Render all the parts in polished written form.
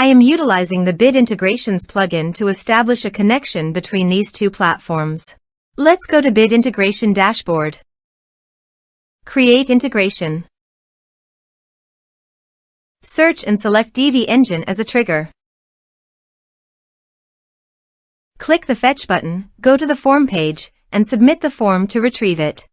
I am utilizing the Bit Integrations plugin to establish a connection between these two platforms. Let's go to Bit Integration Dashboard. Create integration. Search and select Divi Engine as a trigger. Click the Fetch button, go to the form page, and submit the form to retrieve it.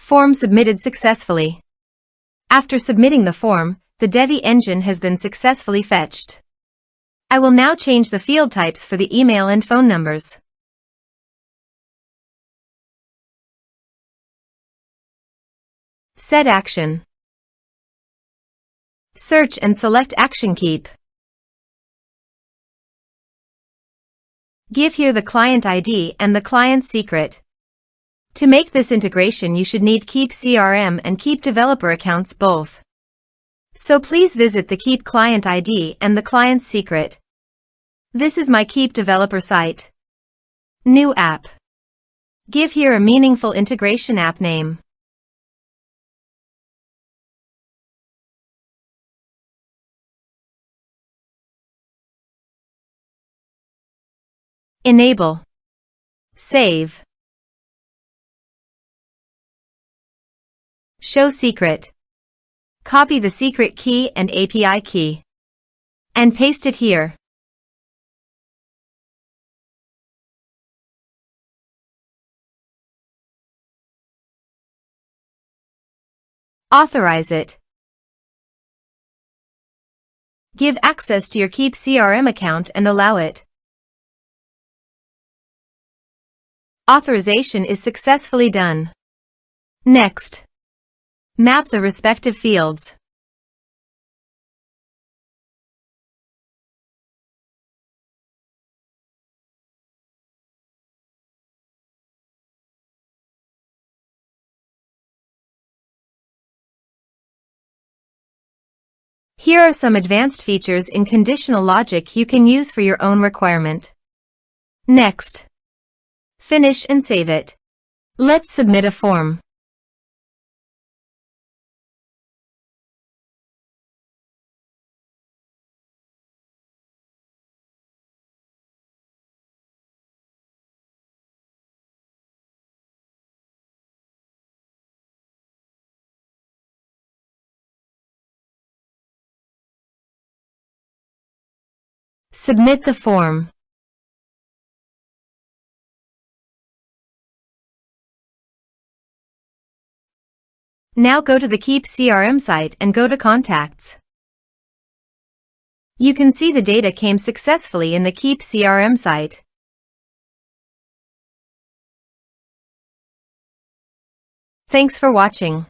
Form submitted successfully. After submitting the form, the Divi engine has been successfully fetched. I will now change the field types for the email and phone numbers. Set action. Search and select Action Keap. Give here the client ID and the client's secret. To make this integration, you should need Keap CRM and Keap developer accounts both. So please visit the Keap client ID and the client's secret. This is my Keap developer site. New app. Give here a meaningful integration app name. Enable. Save. Show secret. Copy the secret key and API key. And paste it here. Authorize it. Give access to your Keap CRM account and allow it. Authorization is successfully done. Next. Map the respective fields. Here are some advanced features in conditional logic you can use for your own requirement. Next. Finish and save it. Let's submit a form. Submit the form. Now go to the Keap CRM site and go to Contacts. You can see the data came successfully in the Keap CRM site. Thanks for watching.